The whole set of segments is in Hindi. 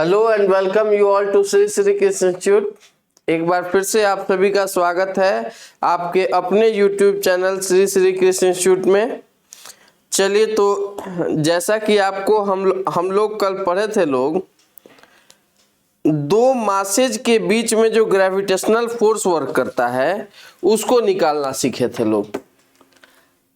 Hello and welcome you all to Shri Shri Krishna institute. एक बार फिर से आप सभी का स्वागत है आपके अपने YouTube channel Shri Shri Krishna institute में। चलिए, तो जैसा कि आपको हम लोग कल पढ़े थे, लोग दो मासेज के बीच में जो ग्रेविटेशनल फोर्स वर्क करता है उसको निकालना सीखे थे लोग।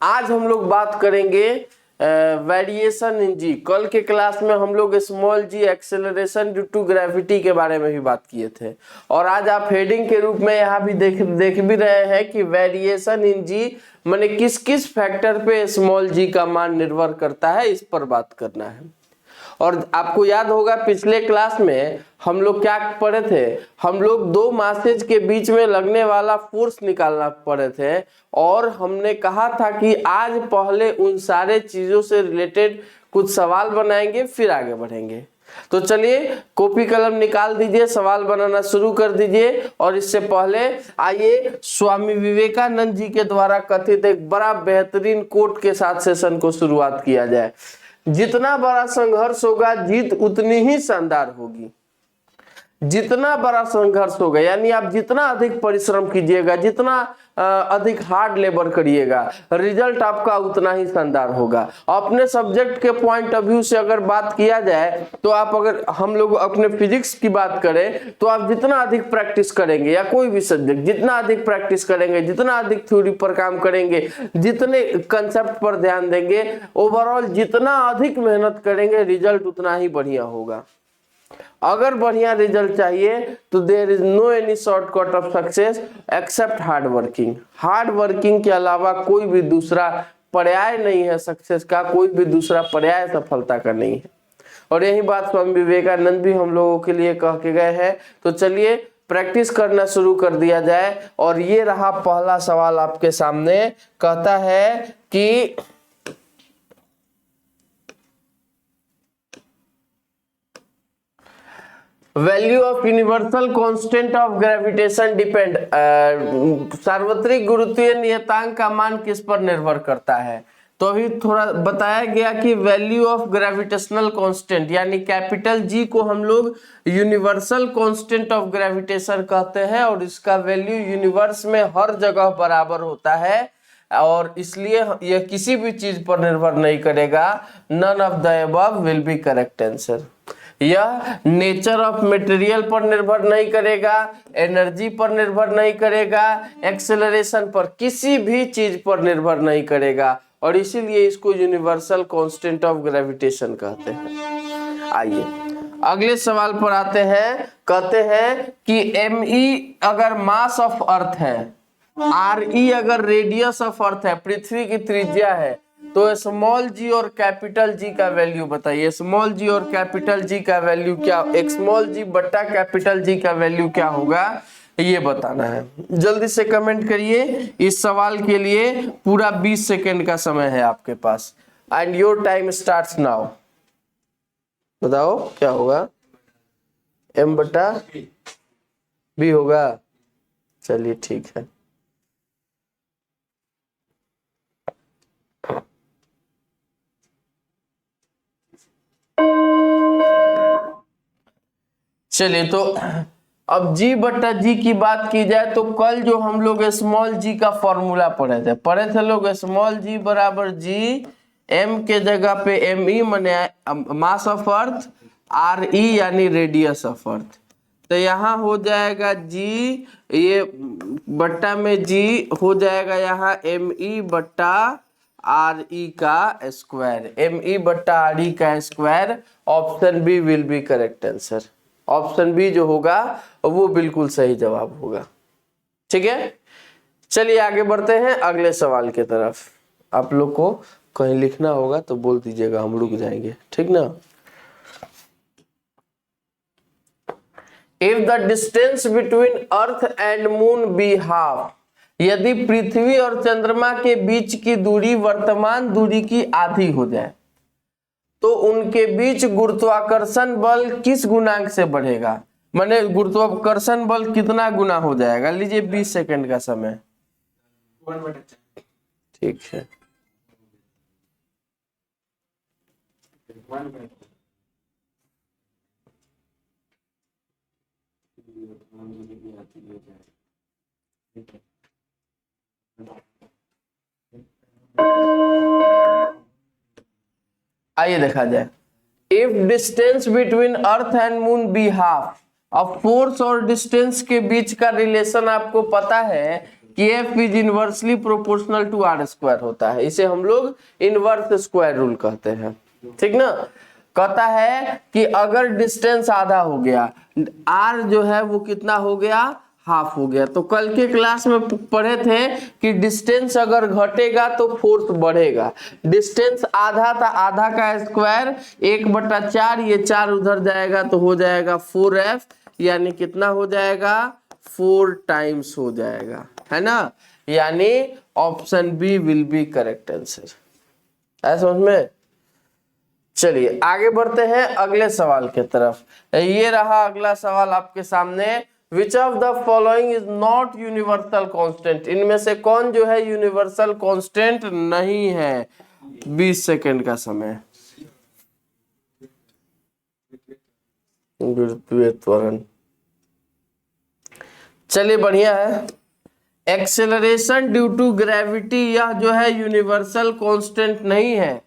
आज हम लोग बात करेंगे वेरिएशन इन जी। कल के क्लास में हम लोग small g acceleration due to gravity के बारे में भी बात किए थे, और आज आप हेडिंग के रूप में यहाँ भी देख भी रहे हैं कि वेरिएशन इन जी माने किस किस फैक्टर पे स्मॉल जी का मान निर्भर करता है, इस पर बात करना है। और आपको याद होगा पिछले क्लास में हम लोग क्या पढ़े थे, हम लोग दो मासेज के बीच में लगने वाला फोर्स निकालना पढ़े थे, और हमने कहा था कि आज पहले उन सारे चीजों से रिलेटेड कुछ सवाल बनाएंगे, फिर आगे बढ़ेंगे। तो चलिए कॉपी कलम निकाल दीजिए, सवाल बनाना शुरू कर दीजिए। और इससे पहले आइए स्वामी विवेकानंद जी के द्वारा कथित एक बड़ा बेहतरीन कोट के साथ सेशन को शुरुआत किया जाए। जितना बड़ा संघर्ष होगा जीत उतनी ही शानदार होगी। जितना बड़ा संघर्ष होगा यानी आप जितना अधिक परिश्रम कीजिएगा, जितना अधिक हार्ड लेबर करिएगा, रिजल्ट आपका उतना ही शानदार होगा। अपने सब्जेक्ट के पॉइंट ऑफ व्यू से अगर बात किया जाए तो आप अगर हम लोग अपने फिजिक्स की बात करें तो आप जितना अधिक प्रैक्टिस करेंगे या कोई भी सब्जेक्ट जितना अधिक प्रैक्टिस करेंगे, जितना अधिक थ्योरी पर काम करेंगे, जितने कंसेप्ट पर ध्यान देंगे, ओवरऑल जितना अधिक मेहनत करेंगे, रिजल्ट उतना ही बढ़िया होगा। अगर बढ़िया रिजल्ट चाहिए तो there is no any shortcut of success except hard working. Hard working के अलावा कोई भी दूसरा पर्याय नहीं है सक्सेस का, कोई भी दूसरा पर्याय सफलता का नहीं है। और यही बात स्वामी विवेकानंद भी हम लोगों के लिए कह के गए हैं। तो चलिए प्रैक्टिस करना शुरू कर दिया जाए। और ये रहा पहला सवाल आपके सामने, कहता है कि value of universal constant of gravitation depend, सार्वत्रिक गुरुत्वीय नियतांक का मान किस पर निर्भर करता है। तो अभी थोड़ा बताया गया कि वैल्यू ऑफ ग्रेविटेशनल कांस्टेंट यानी कैपिटल जी को हम लोग यूनिवर्सल कांस्टेंट ऑफ ग्रेविटेशन कहते हैं, और इसका वैल्यू यूनिवर्स में हर जगह बराबर होता है, और इसलिए यह किसी भी चीज पर निर्भर नहीं करेगा। None of the above will be correct answer. यह नेचर ऑफ मटेरियल पर निर्भर नहीं करेगा, एनर्जी पर निर्भर नहीं करेगा, एक्सेलरेशन पर, किसी भी चीज पर निर्भर नहीं करेगा, और इसीलिए इसको यूनिवर्सल कांस्टेंट ऑफ ग्रेविटेशन कहते हैं। आइए अगले सवाल पर आते हैं। कहते हैं कि एमई अगर मास ऑफ अर्थ है, आरई अगर रेडियस ऑफ अर्थ है, पृथ्वी की त्रिज्या है, तो स्मॉल जी और कैपिटल जी का वैल्यू बताइए। स्मॉल जी और कैपिटल जी का वैल्यू क्या, स्मॉल जी बट्टा कैपिटल जी का वैल्यू क्या होगा, ये बताना है। जल्दी से कमेंट करिए। इस सवाल के लिए पूरा 20 सेकेंड का समय है आपके पास, and your time starts now. बताओ क्या होगा, एम बट्टा बी होगा। चलिए ठीक है। चलिए, तो अब जी बट्टा जी की बात की जाए तो कल जो हम लोग स्मॉल जी का फॉर्मूला पढ़े थे लोग, स्मॉल जी बराबर जी एम के जगह पे एम ई माने मास ऑफ अर्थ, आर ई यानी रेडियस ऑफ अर्थ। तो यहाँ हो जाएगा जी, ये बट्टा में जी हो जाएगा यहाँ एम ई बट्टा आर ई का स्क्वायर, एम ई बट्टा आर ई का square. Option B will be correct answer. Option B जो होगा वो बिल्कुल सही जवाब होगा। ठीक है, चलिए आगे बढ़ते हैं अगले सवाल की तरफ। आप लोग को कहीं लिखना होगा तो बोल दीजिएगा, हम रुक जाएंगे, ठीक ना। If the distance between earth and moon be half, यदि पृथ्वी और चंद्रमा के बीच की दूरी वर्तमान दूरी की आधी हो जाए तो उनके बीच गुरुत्वाकर्षण बल किस गुणांक से बढ़ेगा। माने गुरुत्वाकर्षण बल कितना गुना हो जाएगा। लीजिए 20 सेकंड का समय। ठीक है, आइए देखा जाए, if distance between earth and moon be half, अब फोर्स और डिस्टेंस के बीच का रिलेशन आपको पता है कि F is inversely proportional to r square होता है, इसे हम लोग इनवर्स स्क्वायर रूल कहते हैं, ठीक ना। कहता है कि अगर डिस्टेंस आधा हो गया, आर जो है वो कितना हो गया, हाफ हो गया, तो कल के क्लास में पढ़े थे कि डिस्टेंस अगर घटेगा तो फोर्स बढ़ेगा। डिस्टेंस आधा था, आधा का स्क्वायर 1/4, ये 4 उधर जाएगा तो हो जाएगा 4f, यानी कितना हो जाएगा, 4 टाइम्स हो जाएगा, है ना। यानी option B will be correct answer, है समझ में। चलिए आगे बढ़ते हैं अगले सवाल के तरफ। ये रहा अगला सवाल आपके सामने, which of the following is not universal constant, इनमें से कौन जो है यूनिवर्सल कांस्टेंट नहीं है। 20 सेकंड का समय। गुरुत्वीय त्वरण, चलिए बढ़िया है। एक्सेलरेशन ड्यू टू ग्रेविटी, यह जो है यूनिवर्सल कांस्टेंट नहीं है।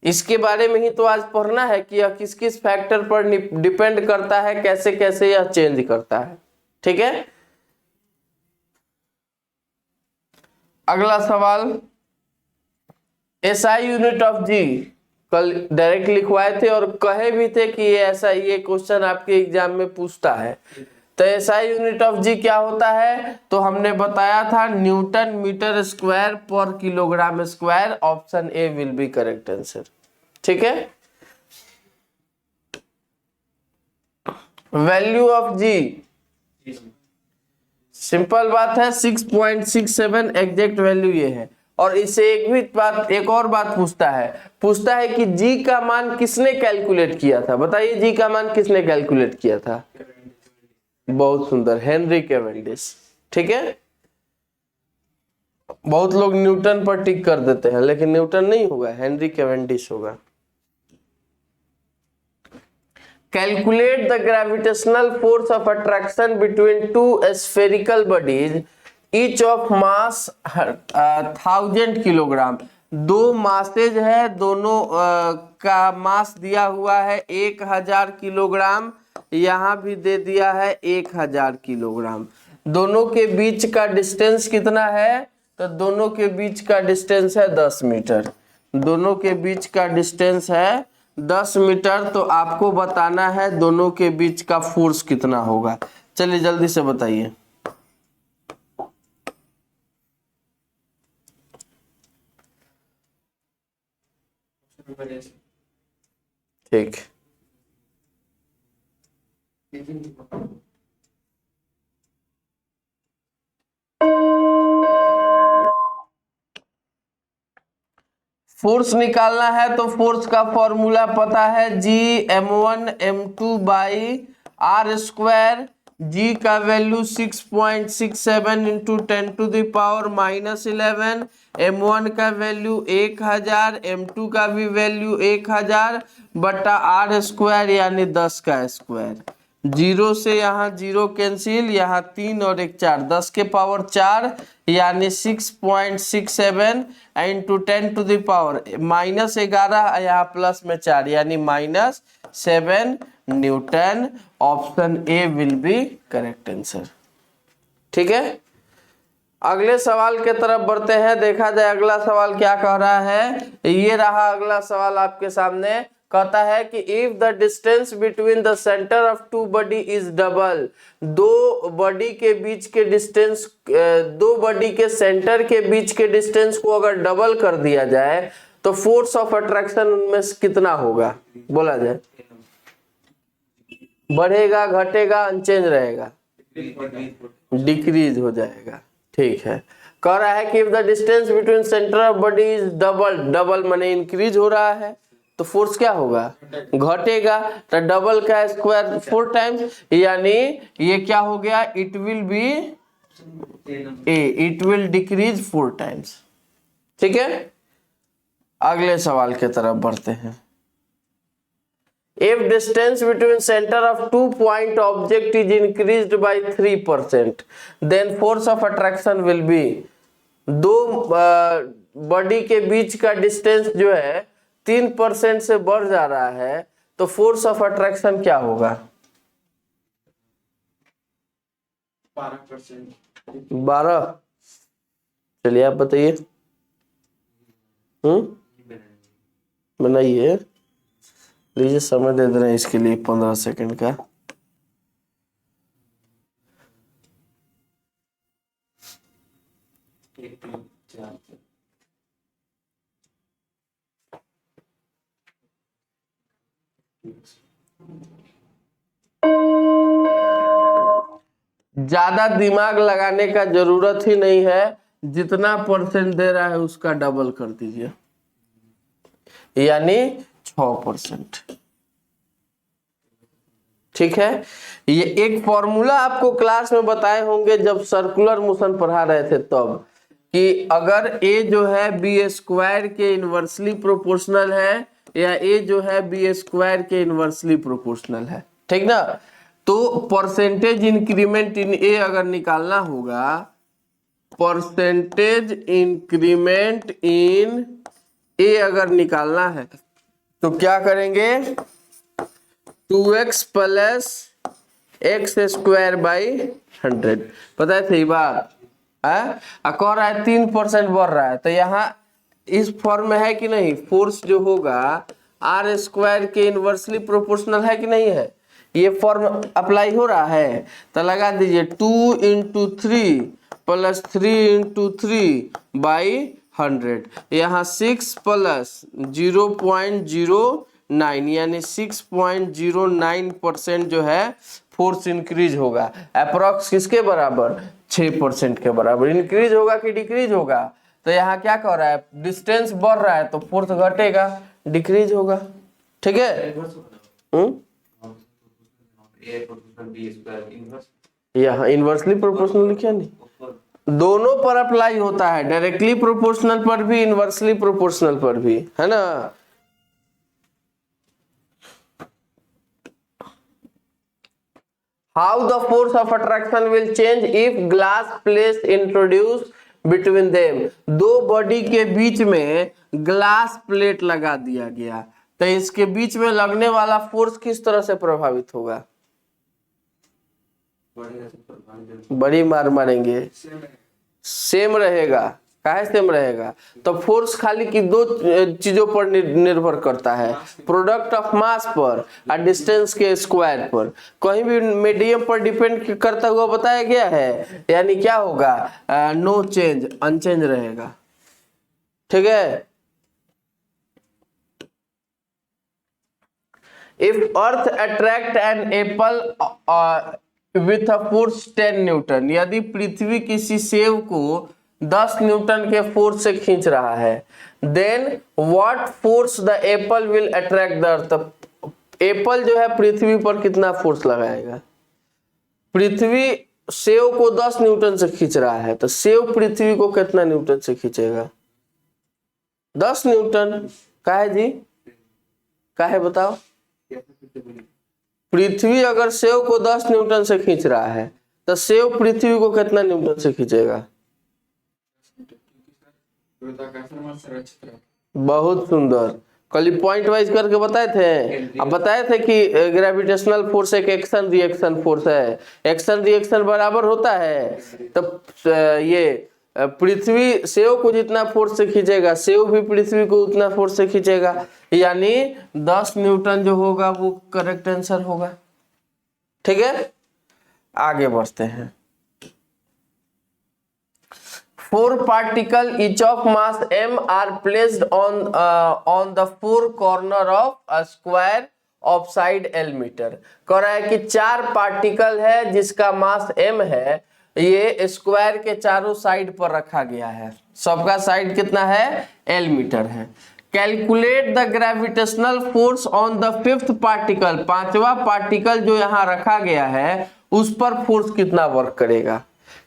इसके बारे में ही तो आज पढ़ना है कि यह किस किस फैक्टर पर डिपेंड करता है, कैसे कैसे यह चेंज करता है, ठीक है। अगला सवाल, एसआई यूनिट ऑफ जी, कल डायरेक्ट लिखवाए थे और कहे भी थे कि ऐसा ये क्वेश्चन आपके एग्जाम में पूछता है। तो एसआई यूनिट ऑफ जी क्या होता है, तो हमने बताया था न्यूटन मीटर स्क्वायर पर kilogram square, option A will be correct answer, ठीक है। वैल्यू ऑफ जी, सिंपल बात है 6.67 एग्जैक्ट वैल्यू ये है। और इससे एक और बात पूछता है कि जी का मान किसने कैलकुलेट किया था, बताइए जी का मान किसने कैलकुलेट किया था। बहुत सुंदर, हेनरी कैवेंडिश, ठीक है। बहुत लोग न्यूटन पर टिक कर देते हैं, लेकिन न्यूटन नहीं होगा, हेनरी कैवेंडिश होगा। Calculate the gravitational force of attraction between two spherical bodies each of mass 1000 kilogram. दो मासेज है, दोनों का मास दिया हुआ है 1000 किलोग्राम, यहाँ भी दे दिया है 1000 किलोग्राम। दोनों के बीच का डिस्टेंस कितना है, तो दोनों के बीच का डिस्टेंस है 10 मीटर। दोनों के बीच का डिस्टेंस है 10 मीटर, तो आपको बताना है दोनों के बीच का फोर्स कितना होगा। चलिए जल्दी से बताइए। ठीक, फोर्स निकालना है तो फोर्स का फॉर्मूला पता है, G m1m2/r²। जी का वैल्यू 6.67 इंटू 10⁻⁻11। m1 का वैल्यू 1000, m2 का भी वैल्यू 1000 बटा r² यानी 10 का स्क्वायर। जीरो से यहाँ जीरो कैंसिल, यहाँ 3 और 1 4, 10 के पावर 4 यानी 6.67 इंटू 10⁻⁻11, यहाँ प्लस में 4 यानी -7 Newton. Option A will be correct answer, ठीक है। अगले सवाल के तरफ बढ़ते हैं, देखा जाए अगला सवाल क्या कह रहा है। ये रहा अगला सवाल आपके सामने, कहता है कि if the distance between the centre of two body is double, दो बॉडी के बीच के डिस्टेंस, दो बॉडी के सेंटर के बीच के डिस्टेंस को अगर डबल कर दिया जाए तो फोर्स ऑफ अट्रैक्शन उनमें कितना होगा, बोला जाए। बढ़ेगा, घटेगा, अनचेंज रहेगा, डिक्रीज हो जाएगा, ठीक है। कह रहा है कि if the distance between centre of body is double, double माने इंक्रीज हो रहा है, तो फोर्स क्या होगा, घटेगा। तो डबल का स्क्वायर 4 टाइम्स, यानी ये क्या हो गया, it will be it will decrease 4 times, ठीक है। अगले सवाल के तरफ बढ़ते हैं। if distance between center of 2 point object is increased by 3%, then force of attraction will be, दो बॉडी के बीच का डिस्टेंस जो है 3% से बढ़ जा रहा है तो फोर्स ऑफ अट्रैक्शन क्या होगा? 12। चलिए आप बताइए। बनाइए, लीजिए समय दे दे रहे हैं इसके लिए 15 सेकंड का। ज्यादा दिमाग लगाने का जरूरत ही नहीं है, जितना परसेंट दे रहा है उसका डबल कर दीजिए, यानी 6%। ठीक है, ये एक फॉर्मूला आपको क्लास में बताए होंगे जब सर्कुलर मोशन पढ़ा रहे थे तब, कि अगर ए जो है बी स्क्वायर के इनवर्सली प्रोपोर्शनल है या ए जो है बी स्क्वायर के इनवर्सली प्रोपोर्शनल है, ठीक ना, तो परसेंटेज इंक्रीमेंट इन ए अगर निकालना होगा, परसेंटेज इंक्रीमेंट इन ए अगर निकालना है तो क्या करेंगे? 2x plus x square by 100। पता है सही बात है? कह रहा है 3% बढ़ रहा है, तो यहाँ इस फॉर्म में है कि नहीं? फोर्स जो होगा आर स्क्वायर के इनवर्सली प्रोपोर्शनल है कि नहीं है? ये फॉर्म अप्लाई हो रहा है, तो लगा दीजिए 2 × 3 प्लस 3 × 3 बाई 100। यहाँ 6 प्लस 0.09 यानी 6.09% जो है फोर्स इंक्रीज होगा। अप्रॉक्स किसके बराबर? 6% के बराबर। इंक्रीज होगा कि डिक्रीज होगा? तो यहाँ क्या कह रहा है? डिस्टेंस बढ़ रहा है तो फोर्स घटेगा, डिक्रीज होगा। ठीक है, यहाँ इनवर्सली प्रोपोर्शनल लिखा नहीं, दोनों पर अप्लाई होता है, डायरेक्टली प्रोपोर्शनल पर भी, इनवर्सली प्रोपोर्शनल पर भी, है ना। How the force of attraction will change if glass plate introduced between them? दो बॉडी के बीच में ग्लास प्लेट लगा दिया गया, तो इसके बीच में लगने वाला फोर्स किस तरह से प्रभावित होगा? बड़ी मार मारेंगे। सेम रहेगा। काहे सेम रहेगा? तो फोर्स खाली की दो चीजों पर निर्भर करता है, प्रोडक्ट ऑफ मास पर और डिस्टेंस के स्क्वायर पर। कहीं भी मीडियम पर डिपेंड करता हुआ बताया गया है, यानी क्या होगा? नो चेंज, अनचेंज रहेगा। ठीक है, if earth attract an apple with a force 10 newton, यदि पृथ्वी किसी सेब को 10 न्यूटन के फोर्स से खींच रहा है, then what force the apple will attract the earth? Apple जो है पृथ्वी पर कितना फोर्स लगाएगा? पृथ्वी सेब को 10 न्यूटन से खींच रहा है, तो सेब पृथ्वी को कितना न्यूटन से खींचेगा? 10 न्यूटन। काहे जी? काहे बताओ? पृथ्वी अगर सेब को 10 न्यूटन से खींच रहा है तो सेब पृथ्वी को कितना न्यूटन से खींचेगा? बहुत सुंदर। कल पॉइंट वाइज करके बताए थे। अब बताए थे कि ग्रेविटेशनल फोर्स एक एक्शन रिएक्शन फोर्स है, एक्शन रिएक्शन बराबर होता है। तब ये पृथ्वी सेव को जितना फोर्स से खींचेगा, सेव भी पृथ्वी को उतना फोर्स से खींचेगा, यानी 10 न्यूटन जो होगा वो करेक्ट आंसर होगा। ठीक है, आगे बढ़ते हैं। 4 particles each of mass m are placed on the 4 corner of a square of side L metre. कह रहा है कि 4 पार्टिकल है जिसका मास m है, ये स्क्वायर के चारों साइड पर रखा गया है। सबका साइड कितना है? L मीटर है। Calculate the gravitational force on the 5th particle, 5वां पार्टिकल जो यहाँ रखा गया है उस पर फोर्स कितना वर्क करेगा?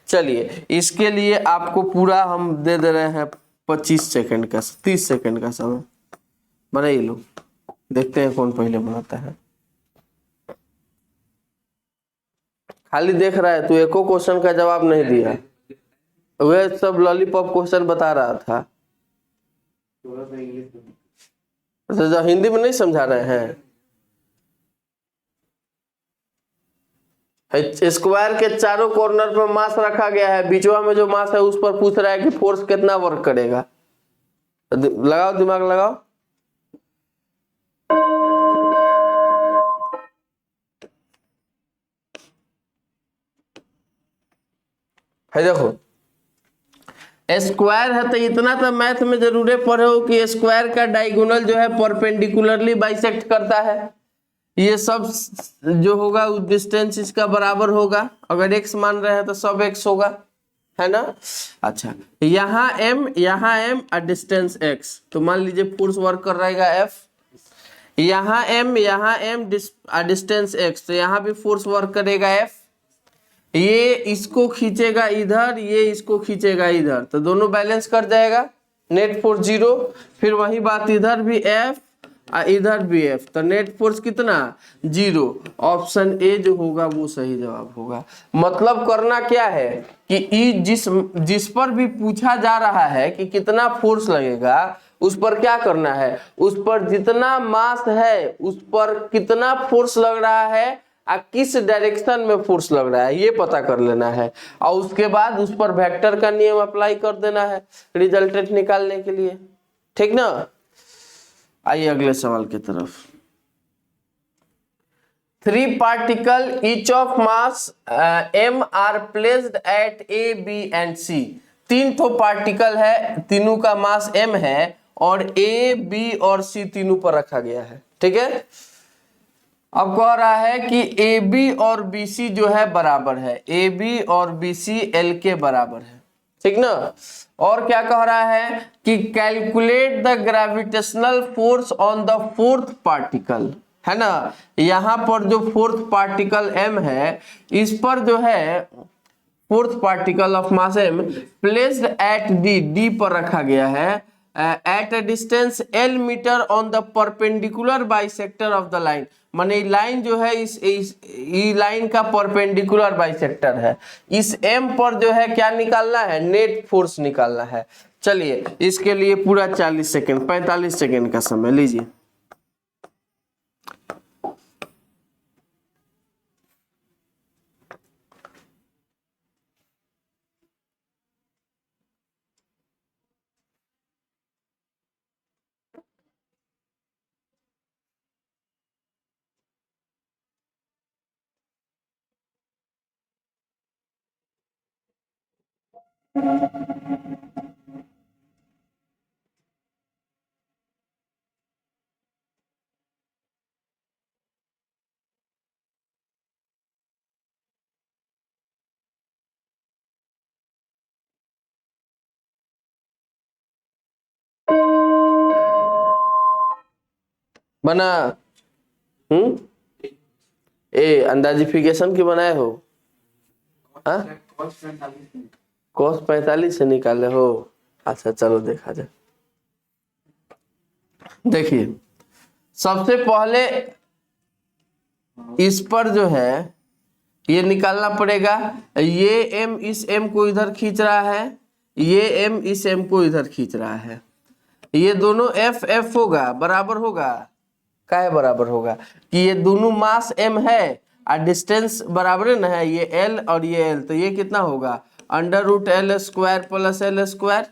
चलिए, इसके लिए आपको पूरा हम दे दे रहे हैं 25 सेकंड का, 30 सेकंड का समय बनाइए लो। देखते हैं कौन पहले बनाता है। खाली देख रहा है तू, एको क्वेश्चन का जवाब नहीं दिया। वह सब लॉलीपॉप क्वेश्चन बता रहा था। अच्छा, हिंदी में नहीं समझा रहे हैं। स्क्वायर के चारों कॉर्नर पर मास रखा गया है, बीचवा में जो मास है उस पर पूछ रहा है कि फोर्स कितना वर्क करेगा। लगाओ दिमाग लगाओ। है देखो, स्क्वायर है तो इतना तो मैथ में जरूर पढ़े हो कि स्क्वायर का डायगोनल जो है परपेंडिकुलरली बाइसेक्ट करता है। ये सब जो होगा उस डिस्टेंस इसका बराबर होगा। अगर x मान रहे हैं तो सब x होगा, है ना। अच्छा, यहाँ m और डिस्टेंस x, तो मान लीजिए फोर्स वर्क कर रहेगा F। यहाँ m डिस्टेंस x, तो यहाँ भी फोर्स वर्क करेगा F। ये इसको खींचेगा इधर, ये इसको खींचेगा इधर, तो दोनों बैलेंस कर जाएगा, नेट फोर्स 0। फिर वही बात इधर भी F और इधर भी F, तो नेट फोर्स कितना 0। ऑप्शन ए जो होगा वो सही जवाब होगा। मतलब करना क्या है कि जिस पर भी पूछा जा रहा है कि कितना फोर्स लगेगा, उस पर क्या करना है, उस पर जितना मास है उस पर कितना फोर्स लग रहा है और किस डायरेक्शन में फोर्स लग रहा है ये पता कर लेना है, और उसके बाद उस पर वेक्टर का नियम अप्लाई कर देना है रिजल्टेंट निकालने के लिए। ठीक ना। आइए अगले सवाल की तरफ। 3 particle each of mass m are placed at A B and C. 3 तो पार्टिकल है, तीनों का मास m है और a b और c तीनों पर रखा गया है। ठीक है। अब कह रहा है कि ए बी और बी सी जो है बराबर है, ए बी और बी सी एल के बराबर है। ठीक ना। और क्या कह रहा है कि calculate the gravitational force on the fourth particle, है ना। यहाँ पर जो फोर्थ पार्टिकल m है, इस पर जो है fourth particle of mass m placed at D पर रखा गया है at a distance l metre on the perpendicular bisector of the line. माने लाइन जो है इस लाइन का परपेंडिकुलर बाइसेक्टर है। इस m पर जो है क्या निकालना है, नेट फोर्स निकालना है। चलिए इसके लिए पूरा 40 सेकेंड 45 सेकेंड का समय लीजिए। बना ए अंदाजिफिकेशन की बनाए हो, cos 45 से निकाले हो। अच्छा चलो देखा जाए। देखिए सबसे पहले इस पर जो है ये निकालना पड़ेगा। ये m इस m को इधर खींच रहा है, ये m इस m को इधर खींच रहा है। ये दोनों f f होगा, बराबर होगा। क्या है बराबर होगा कि ये दोनों मास m है और डिस्टेंस बराबर है ना, है ये l और ये l, तो ये कितना होगा under root l square plus l square,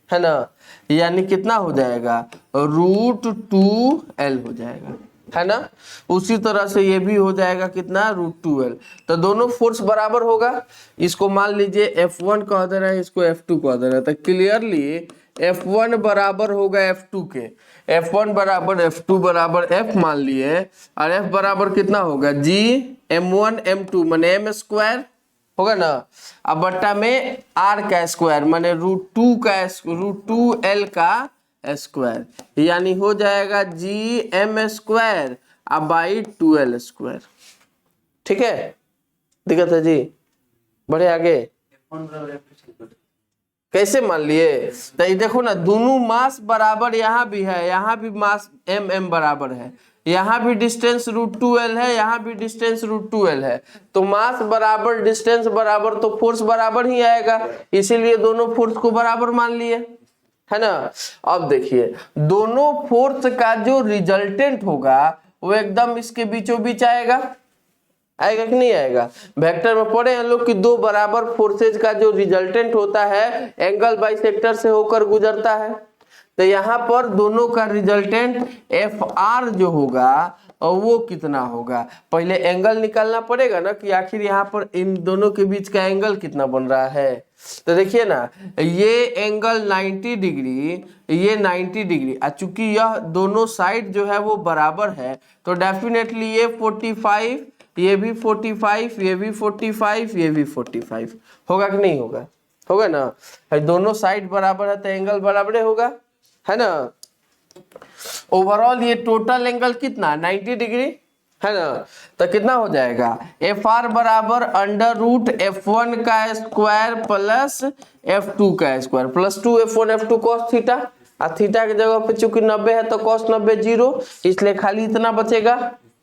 है ना। यानी कितना हो जाएगा √2l हो जाएगा, है ना। उसी तरह से ये भी हो जाएगा कितना √2l। तो दोनों फोर्स बराबर होगा। इसको मान लीजिए F1 कह दे रहा है, इसको F2 कह दे रहा है, तो क्लियरली F1 बराबर होगा F2 के। F1 बराबर F2 बराबर F मान लिए, और F बराबर कितना होगा G m1 m2 माने m स्क्वायर होगा ना, अब बट्टा में r का स्क्वायर माने √2l का स्क्वायर, यानी हो जाएगा gm स्क्वायर अब बाई 2l स्क्वायर। ठीक है, दिक्कत है जी, बढ़े आगे। कैसे मान लिए? तो ये देखो ना, दोनों मास बराबर, यहाँ भी है, यहाँ भी मास m बराबर है, यहाँ भी डिस्टेंस √2l है, यहाँ भी डिस्टेंस √2l है। तो मास बराबर डिस्टेंस बराबर तो फोर्स बराबर ही आएगा, इसीलिए दोनों फोर्स को बराबर मान लिए, है ना। अब देखिए, दोनों फोर्स का जो रिजल्टेंट होगा वो एकदम इसके बीचों बीच आएगा, आएगा कि नहीं आएगा? वेक्टर में पढ़े हैं लोग कि दो बराबर फोर्सेज का जो रिजल्टेंट होता है एंगल बाइसेक्टर से होकर गुजरता है। तो यहाँ पर दोनों का रिजल्टेंट FR जो होगा वो कितना होगा, पहले एंगल निकालना पड़ेगा ना कि आखिर यहाँ पर इन दोनों के बीच का एंगल कितना बन रहा है। तो देखिए ना, ये एंगल 90 डिग्री, ये 90 डिग्री, चूंकि यह दोनों साइड जो है वो बराबर है तो डेफिनेटली ये 45, ये भी 45, ये भी 45, ये भी 45 होगा कि नहीं होगा? होगा ना, दोनों साइड बराबर है तो एंगल बराबर होगा, है ना। ओवरऑल ये टोटल एंगल कितना 90 डिग्री, है ना। तो कितना हो जाएगा, FR बराबर √F1 का स्क्वायर प्लस F2 का square plus 2F1 F2 cos theta, theta की जगह पे चूंकि 90 है तो cos 90 0, इसलिए खाली इतना बचेगा,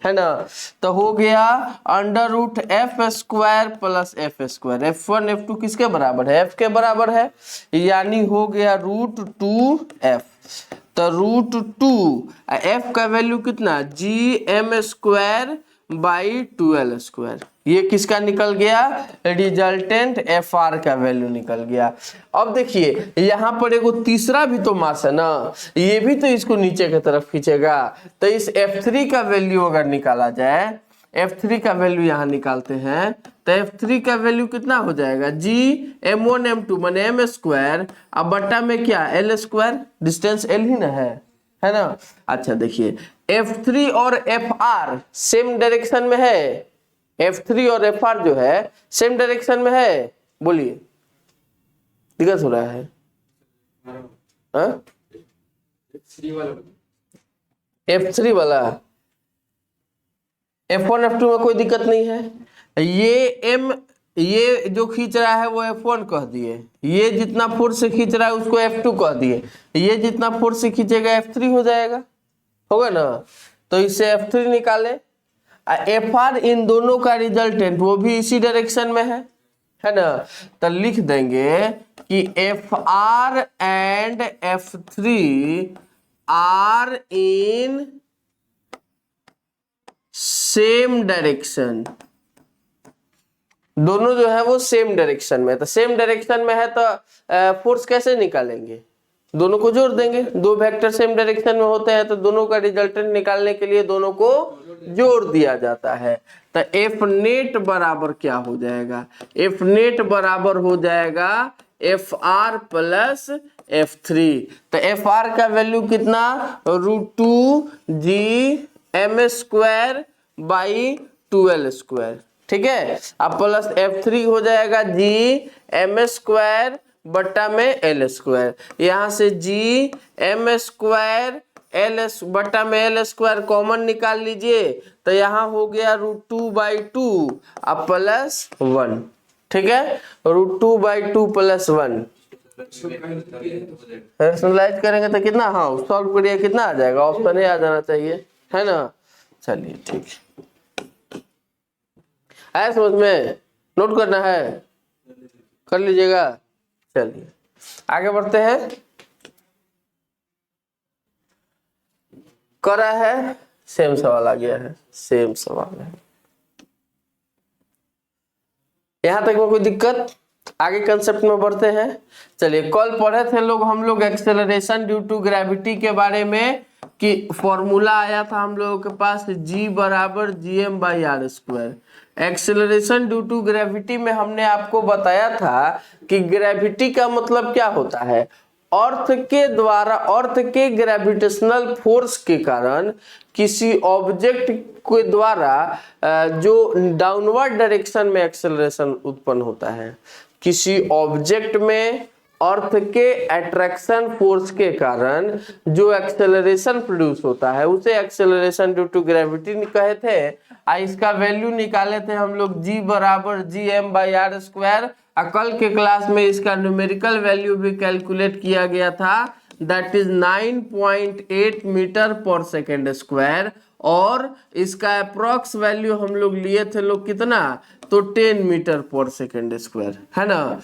है ना। तो हो गया √F square plus F square, F1 F2 किसके बराबर है? F के बराबर है, यानी हो गया √2F। तो √2 F का वैल्यू कितना, GM square by 2L square, ये किसका निकल गया, रिजल्टेंट FR का वैल्यू निकल गया। अब देखिए यहाँ पर एगो तीसरा भी तो मास है ना, ये भी तो इसको नीचे की तरफ खींचेगा। तो इस F3 का वैल्यू अगर निकाला जाए, F3 का वैल्यू यहाँ निकालते हैं, तो F3 का वैल्यू कितना हो जाएगा, GM1 M2 माने M स्क्वायर, अब बट्टा में क्या L स्क्वायर, डिस्टेंस L ही ना है ना। अच्छा देखिए, F3 और FR सेम डायरेक्शन में है, F3 और FR जो है सेम डायरेक्शन में है, बोलिए दिक्कत हो रहा है? F3 वाला, F1 F2 में कोई दिक्कत नहीं है। ये जो खींच रहा है वो F1 कह दिए, ये जितना फोर्स से खींच रहा है उसको F2 कह दिए, ये जितना फोर्स से खींचेगा F3 हो जाएगा, होगा ना। तो इससे F3 निकाले, FR इन दोनों का रिजल्टेंट वो भी इसी डायरेक्शन में है ना। तो लिख देंगे कि FR and F3 are in same direction, दोनों जो है वो सेम डायरेक्शन में। तो सेम डायरेक्शन में है तो फोर्स कैसे निकालेंगे, दोनों को जोड़ देंगे, दो वेक्टर सेम डायरेक्शन में होते हैं तो दोनों का रिजल्टेंट निकालने के लिए दोनों को जोड़ दिया जाता है। तो F नेट बराबर क्या हो जाएगा, F नेट बराबर हो जाएगा FR प्लस F3। तो FR का वैल्यू कितना, √2GM square by 2L square, ठीक है। अब प्लस F3 हो जाएगा GM स्क्वायर बट्टा में L स्क्वायर, यहाँ से GM स्क्वायर L बट्टा में L स्क्वायर कॉमन निकाल लीजिए, तो यहाँ हो गया √2/2 अब प्लस 1, ठीक है, √2/2 प्लस 1 रैशनलाइज करेंगे तो कितना, हाँ सॉल्व करिए कितना आ जाएगा, ऑप्शन ए आ जाना चाहिए, है ना। चलिए ठीक है, समझ में, नोट करना है कर लीजिएगा। चलिए आगे बढ़ते हैं, करा है, सेम सवाल आ गया है, सेम सवाल है, यहां तक में कोई दिक्कत, आगे कंसेप्ट में बढ़ते हैं। चलिए कल पढ़े थे हम लोग एक्सेलरेशन ड्यू टू ग्रेविटी के बारे में, कि फॉर्मूला आया था हम लोगों के पास G बराबर GM/r²। Acceleration due to gravity में हमने आपको बताया था कि ग्रेविटी का मतलब क्या होता है, अर्थ के द्वारा, अर्थ के ग्रेविटेशनल फोर्स के कारण किसी ऑब्जेक्ट के द्वारा जो डाउनवर्ड डायरेक्शन में एक्सेलरेशन उत्पन्न होता है, किसी ऑब्जेक्ट में अर्थ के अट्रैक्शन फोर्स के कारण जो एक्सेलरेशन प्रोड्यूस होता है उसे एक्सेलरेशन ड्यू टू ग्रेविटी कहे थे। इसका वैल्यू निकाले थे हम लोग g बराबर GM/r²। कल के क्लास में इसका न्यूमेरिकल वैल्यू भी कैलकुलेट किया गया था, दैट इज 9.8 मीटर पर सेकेंड स्क्वायर। और इसका अप्रॉक्स वैल्यू हम लोग लिए थे लोग कितना, तो 10 मीटर पर सेकेंड स्क्वायर, है ना।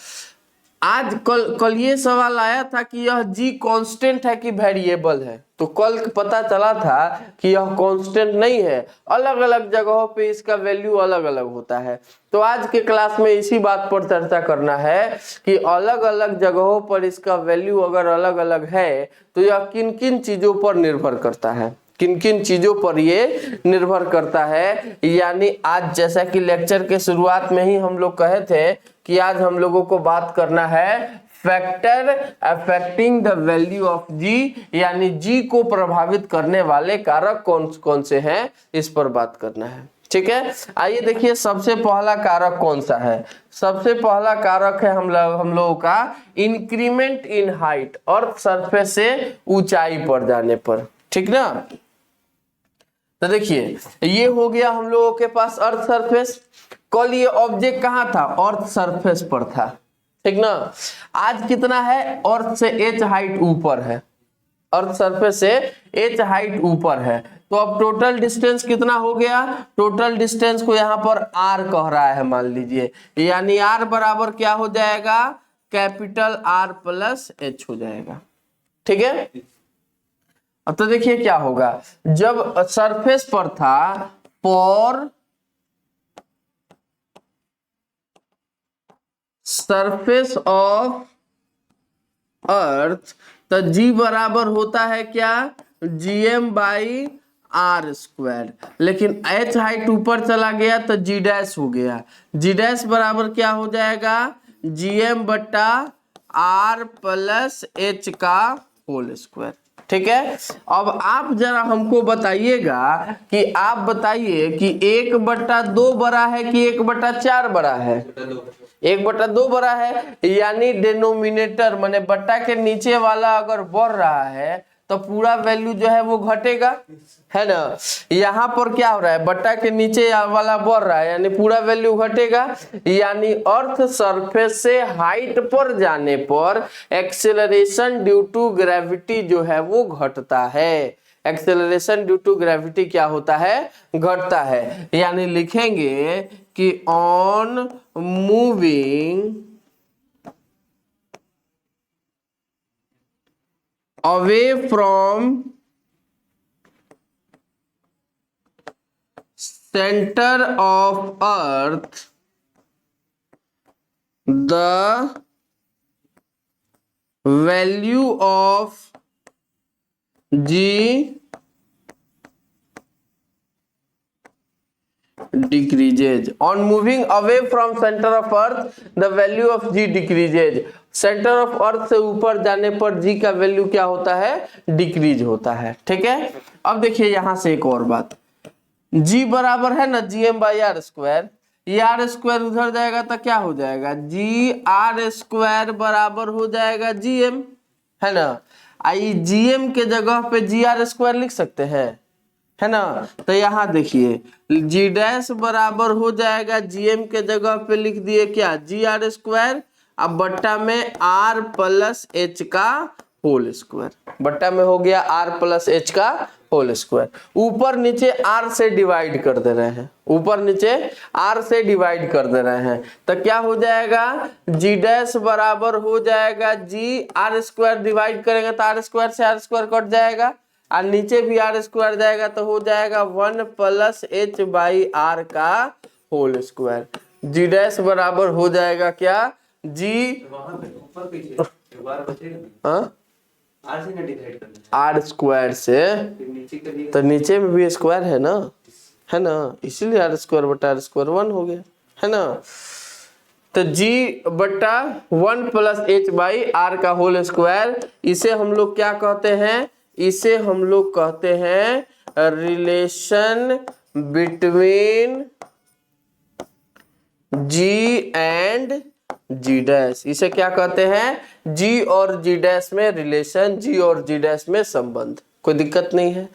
आज कल ये सवाल आया था कि यह g कांस्टेंट है कि वेरिएबल है, तो कल पता चला था कि यह कांस्टेंट नहीं है, अलग अलग जगहों पे इसका वैल्यू अलग अलग होता है। तो आज के क्लास में इसी बात पर चर्चा करना है कि अलग अलग जगहों पर इसका वैल्यू अगर अलग अलग है तो यह किन किन चीजों पर निर्भर करता है, किन किन चीजों पर ये निर्भर करता है। यानी आज जैसा कि लेक्चर के शुरुआत में ही हम लोग कहे थे कि आज हम लोगों को बात करना है factor affecting the value of G, यानी जी को प्रभावित करने वाले कारक कौन कौन से हैं, इस पर बात करना है। ठीक है, आइए देखिए सबसे पहला कारक कौन सा है। सबसे पहला कारक है हम लोगों का इंक्रीमेंट इन हाइट, और सरफेस से ऊंचाई पर जाने पर, ठीक ना। तो देखिए ये हो गया हम लोगों के पास अर्थ सरफेस। कल ये ऑब्जेक्ट कहाँ था, अर्थ सरफेस पर था, ठीक ना। आज कितना है, अर्थ से h हाइट ऊपर है, अर्थ सरफेस से h हाइट ऊपर है। तो अब टोटल डिस्टेंस कितना हो गया, टोटल डिस्टेंस को यहाँ पर r कह रहा है मान लीजिए, यानी r बराबर क्या हो जाएगा, कैपिटल R प्लस h हो जाएगा, ठीक है। अब तो देखिए क्या होगा, जब सरफेस पर था फॉर सरफेस ऑफ अर्थ, तो g बराबर होता है क्या, GM/r²। लेकिन h हाइट ऊपर चला गया तो g डैश हो गया, g डैश बराबर क्या हो जाएगा, GM/r प्लस h का होल स्क्वायर, ठीक है। अब आप जरा हमको बताइएगा कि आप बताइए कि 1/2 बड़ा है कि 1/4 बड़ा है, 1/2 बड़ा है, यानी डिनोमिनेटर माने बट्टा के नीचे वाला अगर बढ़ रहा है तो पूरा वैल्यू जो है वो घटेगा, है ना। यहाँ पर क्या हो रहा है, बट्टा के नीचे वाला बढ़ रहा है यानी पूरा वैल्यू घटेगा, यानी अर्थ सरफेस से हाइट पर जाने पर एक्सेलरेशन ड्यू टू ग्रेविटी जो है वो घटता है। एक्सेलरेशन ड्यू टू ग्रेविटी क्या होता है, घटता है। यानी लिखेंगे कि on moving away from center of earth, the value of G decreases. On moving away from center of earth, the value of G decreases. Centre of earth से ऊपर जाने पर जी का वैल्यू क्या होता है, डिक्रीज होता है, ठीक है। अब देखिए यहां से एक और बात, जी बराबर है ना GM/r², ये r² उधर जाएगा तो क्या हो जाएगा, GR² बराबर हो जाएगा GM, है ना। आई GM के जगह पे GR² लिख सकते हैं, है ना। तो यहाँ देखिए G डैश बराबर हो जाएगा GM के जगह पे लिख दिए क्या, GR², अब बट्टा में r प्लस h का होल स्क्वायर, बट्टा में हो गया r प्लस h का होल स्क्वायर। ऊपर नीचे r से डिवाइड कर दे रहे हैं, ऊपर नीचे r से डिवाइड कर दे रहे हैं, तो क्या हो जाएगा, g डैश बराबर हो जाएगा g r² डिवाइड करेंगे तो r² से r² कट जाएगा, और नीचे भी r² जाएगा तो हो जाएगा 1 प्लस h/r का होल स्क्वायर। g डैश बराबर हो जाएगा क्या, जी r² से, तो नीचे में भी स्क्वायर है ना, है ना, इसीलिए r²/r² 1 हो गया, है ना। तो g/1 प्लस h/r का होल स्क्वायर, इसे हम लोग क्या कहते हैं, इसे हम लोग कहते हैं relation between g and g dash. इसे क्या कहते हैं, जी और जी डैश में रिलेशन, जी और जी डैश में संबंध कोई दिक्कत नहीं है।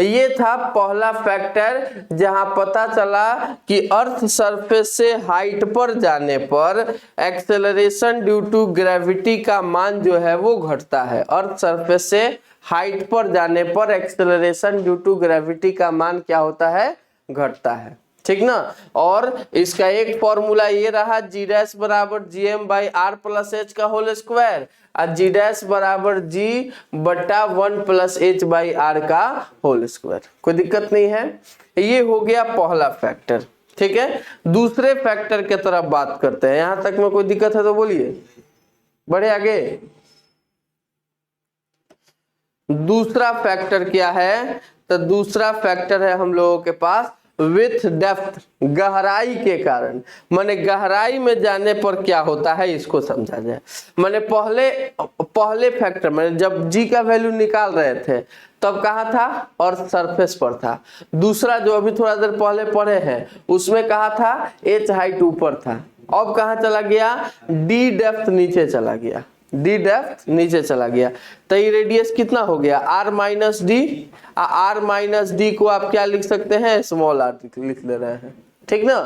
ये था पहला फैक्टर जहां पता चला कि अर्थ सरफेस से हाइट पर जाने पर एक्सेलरेशन ड्यू टू ग्रेविटी का मान जो है वो घटता है। अर्थ सरफेस से हाइट पर जाने पर एक्सेलरेशन ड्यू टू ग्रेविटी का मान क्या होता है, घटता है, ठीक ना। और इसका एक फॉर्मूला ये रहा, जी डैश बराबर G M by r plus h का होल स्क्वायर और जी डैश बराबर जी बटा 1 प्लस एच बाई आर का होल स्क्वायर। कोई दिक्कत नहीं है। ये हो गया पहला फैक्टर, ठीक है। दूसरे फैक्टर के तरफ बात करते हैं। यहां तक में कोई दिक्कत है तो बोलिए, बढ़े आगे। दूसरा फैक्टर क्या है, तो दूसरा फैक्टर है हम लोगों के पास विथ डेप्थ, गहराई के कारण। माने गहराई में जाने पर क्या होता है इसको समझा जाए। माने पहले फैक्टर माने जब जी का वैल्यू निकाल रहे थे तब कहाँ था, और सरफेस पर था। दूसरा जो अभी थोड़ा देर पहले पढ़े हैं उसमें कहा था एच हाइट ऊपर था। अब कहाँ चला गया, डी डेप्थ नीचे चला गया, डी डेप्थ नीचे चला गया। तो ये रेडियस कितना हो गया, r minus d. R minus d को आप क्या लिख सकते हैं, स्मॉल आर लिख ले रहे हैं, ठीक ना।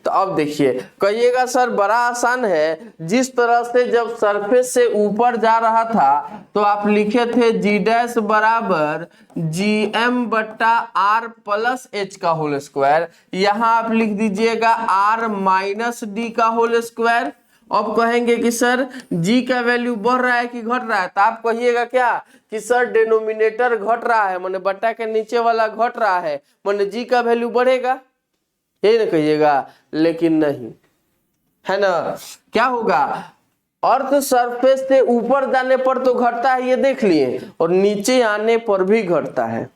तो अब देखिए, कहिएगा सर बड़ा आसान है। जिस तरह से जब सरफेस से ऊपर जा रहा था तो आप लिखे थे जी डैश बराबर जी एम बट्टा आर प्लस एच का होल स्क्वायर। यहां आप लिख दीजिएगा आर माइनस डी का होल स्क्वायर। अब कहेंगे कि सर जी का वैल्यू बढ़ रहा है कि घट रहा है, तो आप कहिएगा क्या कि सर डिनोमिनेटर घट रहा है, माने बट्टा के नीचे वाला घट रहा है, माने जी का वैल्यू बढ़ेगा, यही ना कहिएगा। लेकिन नहीं, है ना। क्या होगा, अर्थ सरफेस से ऊपर जाने पर तो घटता है, ये देख लिए, और नीचे आने पर भी घटता है।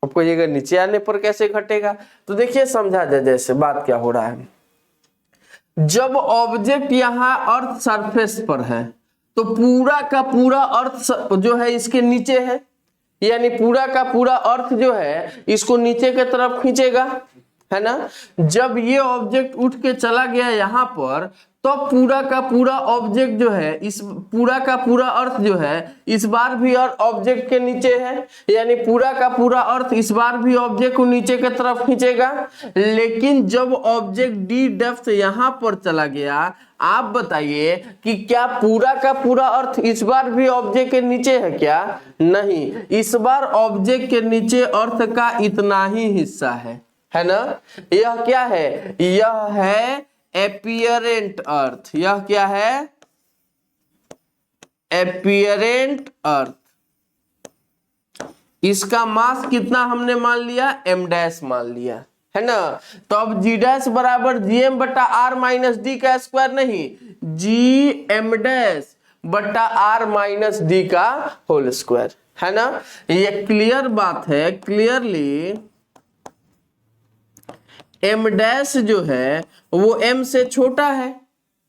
अब कहिएगा नीचे आने पर कैसे घटेगा, तो देखिए समझा जाए जैसे बात क्या हो रहा है। जब ऑब्जेक्ट यहां अर्थ सरफेस पर है तो पूरा का पूरा अर्थ जो है इसके नीचे है, यानी पूरा का पूरा अर्थ जो है इसको नीचे के तरफ खींचेगा, है ना। जब ये ऑब्जेक्ट उठ के चला गया यहां पर तो पूरा का पूरा ऑब्जेक्ट जो है, इस पूरा का पूरा अर्थ जो है इस बार भी और ऑब्जेक्ट के नीचे है, यानी पूरा का पूरा अर्थ इस बार भी ऑब्जेक्ट को नीचे के तरफ खींचेगा। लेकिन जब ऑब्जेक्ट डी डेप्थ यहां पर चला गया, आप बताइए कि क्या पूरा का पूरा अर्थ इस बार भी ऑब्जेक्ट के नीचे है क्या, नहीं। इस बार ऑब्जेक्ट के नीचे अर्थ का इतना ही हिस्सा है ना। यह क्या है, यह है एपियरेंट अर्थ। यह क्या है, एपियरेंट अर्थ। इसका मास कितना हमने मान लिया, एम डैश मान लिया, है ना। तो अब जी डैश बराबर जी एम बटा आर माइनस डी का स्क्वायर नहीं, जी एम डैश बटा आर माइनस डी का होल स्क्वायर, है ना। ये क्लियर बात है, क्लियरली एम डैश जो है वो एम से छोटा है।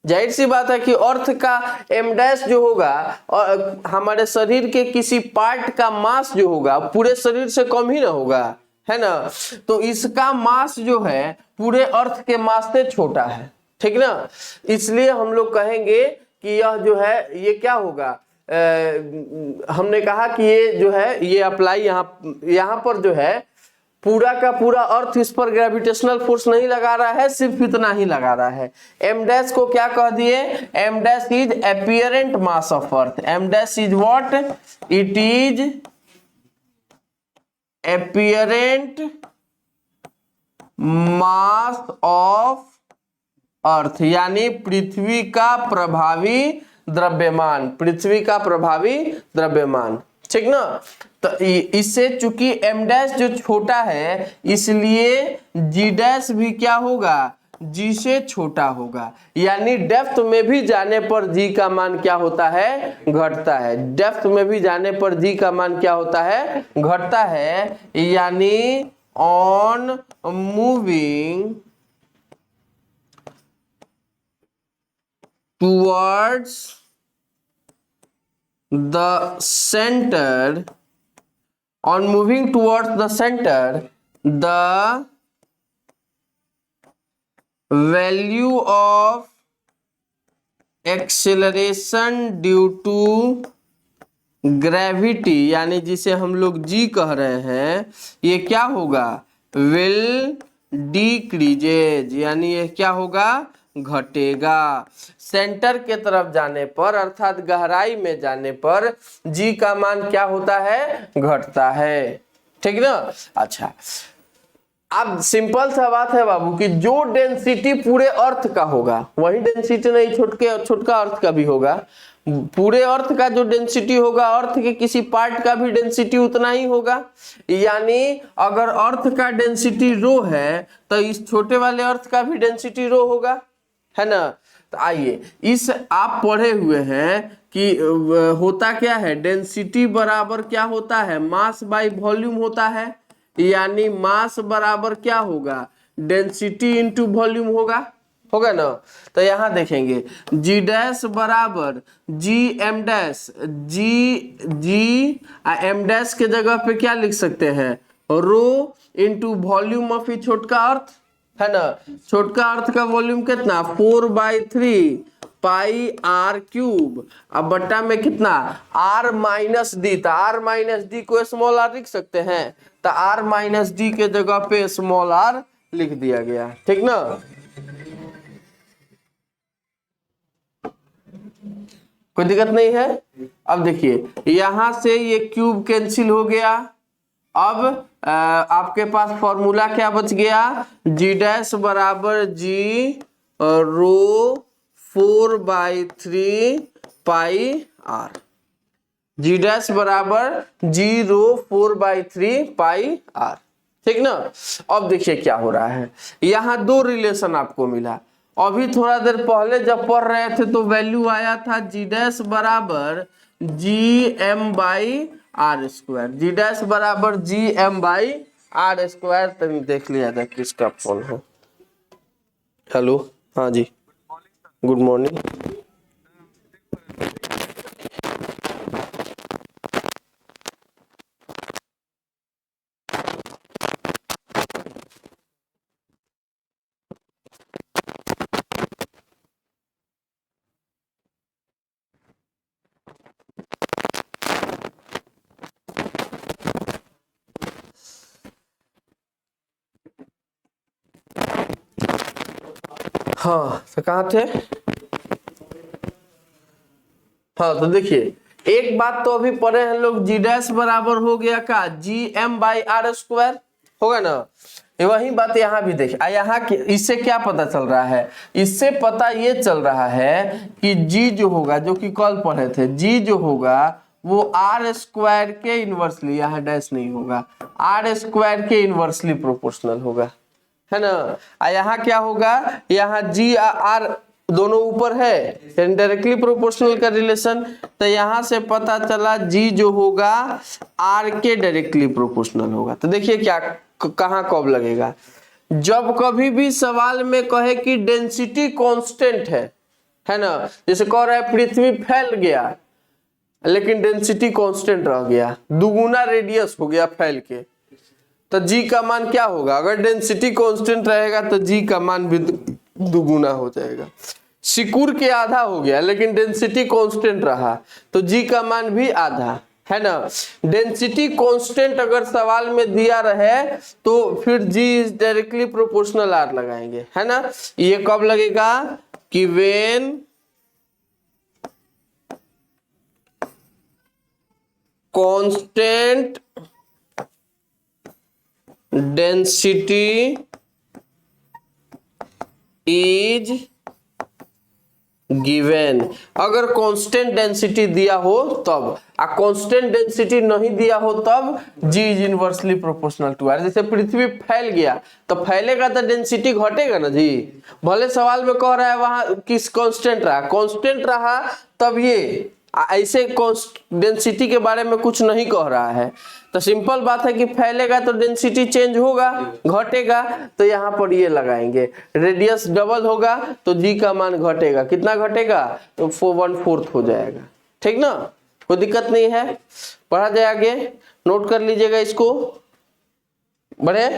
जाहिर सी बात है कि अर्थ का एम डैश जो होगा और हमारे शरीर के किसी पार्ट का मास जो होगा पूरे शरीर से कम ही ना होगा, है ना। तो इसका मास जो है पूरे अर्थ के मास से छोटा है, ठीक ना। इसलिए हम लोग कहेंगे कि यह जो है ये क्या होगा, हमने कहा कि ये जो है ये अप्लाई यहाँ पर जो है पूरा का पूरा अर्थ इस पर ग्रेविटेशनल फोर्स नहीं लगा रहा है, सिर्फ इतना ही लगा रहा है। एम डैश को क्या कह दिए, M dash is apparent mass of earth. M dash is what, it is apparent mass of earth, यानी पृथ्वी का प्रभावी द्रव्यमान, पृथ्वी का प्रभावी द्रव्यमान, ठीक ना। तो इससे चूंकि एम डैश जो छोटा है इसलिए जी डैश भी क्या होगा, जी से छोटा होगा। यानी डेप्थ में भी जाने पर जी का मान क्या होता है, घटता है। डेप्थ में भी जाने पर जी का मान क्या होता है, घटता है। यानी on moving towards the center, on moving towards the center, the value of acceleration due to gravity यानी जिसे हम लोग जी कह रहे हैं, ये क्या होगा, विल डिक्रीजेज, यानी ये क्या होगा, घटेगा। सेंटर के तरफ जाने पर अर्थात गहराई में जाने पर जी का मान क्या होता है, घटता है। ठीक ना। अच्छा, अब सिंपल सा बात है बाबू कि जो डेंसिटी पूरे अर्थ का होगा वही डेंसिटी नहीं छोटका अर्थ का भी होगा। पूरे अर्थ का जो डेंसिटी होगा अर्थ के किसी पार्ट का भी डेंसिटी उतना ही होगा। यानी अगर अर्थ का डेंसिटी रो है तो इस छोटे वाले अर्थ का भी डेंसिटी रो होगा, है ना। तो आइए, इस आप पढ़े हुए हैं कि होता क्या है, डेंसिटी बराबर क्या होता है, मास बाय वॉल्यूम होता है। यानी मास बराबर क्या होगा, डेंसिटी इंटू वॉल्यूम होगा ना। तो यहां देखेंगे जी डैश बराबर जी M dash, G M dash के जगह पे क्या लिख सकते हैं, रो इंटू वॉल्यूम ऑफ छोटका अर्थ, है ना। छोटका अर्थ का वॉल्यूम कितना, 4/3 पाई आर क्यूब, अब बट्टा में कितना, आर माइनस डी, तो आर माइनस डी को स्मॉल आर लिख सकते हैं, तो आर माइनस डी के जगह पे स्मॉल आर लिख दिया गया। ठीक ना। कोई दिक्कत नहीं है। अब देखिए यहां से ये क्यूब कैंसिल हो गया। अब आपके पास फॉर्मूला क्या बच गया, जी डैश बराबर जी रो 4/3 पाई आर, जी डैश बराबर जी रो 4/3 पाई आर। ठीक ना। अब देखिए क्या हो रहा है, यहां दो रिलेशन आपको मिला। अभी थोड़ा देर पहले जब पढ़ रहे थे तो वैल्यू आया था जी डैश बराबर G M by r square, g dash बराबर G M by r square. तभी देख लिया था किसका फोन है। हेलो, हाँ जी, गुड मॉर्निंग। हाँ, तो कहाँ थे। हाँ, तो देखिए एक बात तो अभी पढ़े हैं लोग, जी डैश बराबर हो गया का G M by r square, होगा ना। वही बात यहाँ भी देख, यहाँ इससे क्या पता चल रहा है, इससे पता ये चल रहा है कि जी जो होगा, जो कि कल पढ़े थे, जी जो होगा वो आर स्क्वायर के इनवर्सली, यहाँ डैश नहीं होगा, आर स्क्वायर के इनवर्सली प्रोपोर्शनल होगा, है ना। यहाँ क्या होगा, यहाँ जी आर दोनों ऊपर है, डायरेक्टली प्रोपोर्शनल का रिलेशन। तो यहां से पता चला जी जो होगा आर के डायरेक्टली प्रोपोर्शनल होगा। तो देखिए क्या कहां कब लगेगा, जब कभी भी सवाल में कहे कि डेंसिटी कांस्टेंट है ना। जैसे कह रहा है पृथ्वी फैल गया लेकिन डेंसिटी कांस्टेंट रह गया, दुगुना रेडियस हो गया फैल के, तो जी का मान क्या होगा, अगर डेंसिटी कांस्टेंट रहेगा तो जी का मान भी दुगुना हो जाएगा। सिकुड़ के आधा हो गया लेकिन डेंसिटी कांस्टेंट रहा तो जी का मान भी आधा, है ना। डेंसिटी कांस्टेंट अगर सवाल में दिया रहे तो फिर जी डायरेक्टली प्रोपोर्शनल आर लगाएंगे, है ना। ये कब लगेगा कि when constant density is given, अगर कांस्टेंट डेंसिटी दिया हो तब, कांस्टेंट डेंसिटी नहीं दिया हो तब g is inversely proportional to r. जैसे पृथ्वी फैल गया तो फैलेगा तो डेंसिटी घटेगा ना जी, भले सवाल में कह रहा है वहां किस कांस्टेंट रहा, कांस्टेंट रहा तब ये, ऐसे डेंसिटी के बारे में कुछ नहीं कह रहा है। तो सिंपल बात है कि फैलेगा तो डेंसिटी चेंज होगा, घटेगा, तो यहाँ पर ये लगाएंगे, रेडियस डबल होगा तो जी का मान घटेगा, कितना घटेगा, तो 1/4 हो जाएगा। ठीक ना, कोई दिक्कत नहीं है, पढ़ा जाए आगे, नोट कर लीजिएगा इसको, बढ़े।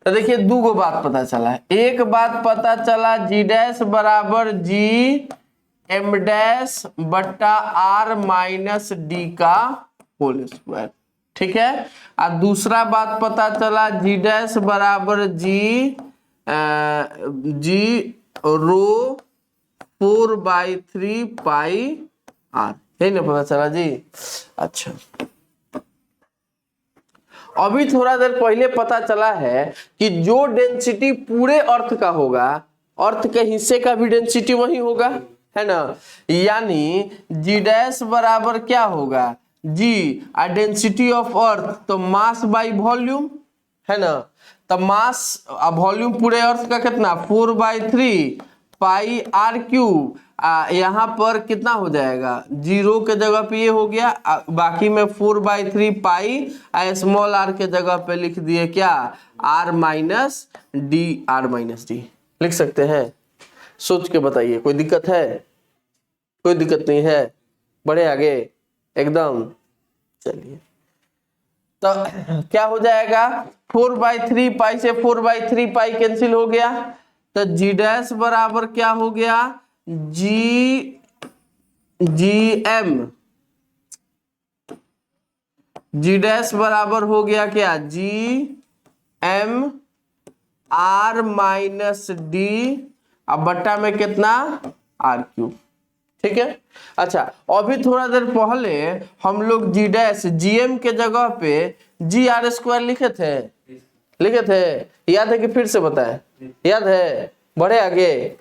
तो देखिए दो गो बात पता चला है, एक बात पता चला जी डैश बराबर जी m डैश बट्टा r माइनस डी का होल स्क्वायर। ठीक है। और दूसरा बात पता चला g डैश बराबर जी रो 4/3 पाई r, यही ना पता चला जी। अच्छा, अभी थोड़ा देर पहले पता चला है कि जो डेंसिटी पूरे अर्थ का होगा, अर्थ के हिस्से का भी डेंसिटी वही होगा, है ना। यानी जी डैश बराबर क्या होगा, जी डेंसिटी ऑफ अर्थ, तो मास बाई वॉल्यूम, है ना। तो मास वॉल्यूम पूरे अर्थ का कितना 4/3 पाई आर क्यूब। यहाँ पर कितना हो जाएगा, जीरो के जगह पे ये हो गया, बाकी में 4/3 पाई स्मॉल आर के जगह पे लिख दिए क्या, आर माइनस डी लिख सकते हैं। सोच के बताइए, कोई दिक्कत है? कोई दिक्कत नहीं है, बढ़े आगे एकदम। चलिए, तो क्या हो जाएगा, 4/3 पाई से 4/3 पाई कैंसिल हो गया, तो जी डैश बराबर क्या हो गया, जी डैश बराबर हो गया क्या, G M r minus d, अब बट्टा में कितना आर क्यूब। ठीक है। अच्छा, अभी थोड़ा देर पहले हम लोग जी डैश जीएम के जगह पे जी आर स्क्वायर लिखे थे, याद है कि फिर से बताएं, याद है? बढ़े आगे,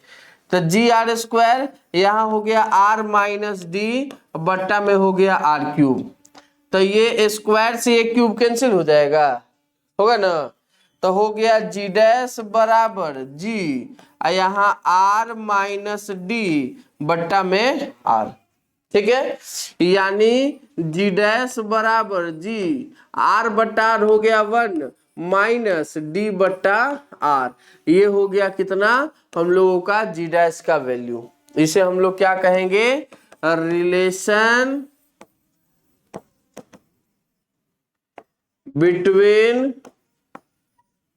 तो जी आर स्क्वायर यहाँ हो गया आर माइनस डी, बट्टा में हो गया आर क्यूब। तो ये स्क्वायर से ये क्यूब कैंसिल हो जाएगा, होगा ना। तो हो गया जी डैश बराबर जी, यहाँ आर माइनस डी बट्टा में आर। ठीक है, यानी जी डैश बराबर जी आर बट्टा आर हो गया 1 माइनस डी बट्टा आर, ये हो गया कितना हम लोगों का जी डैश का वैल्यू। इसे हम लोग क्या कहेंगे, relation between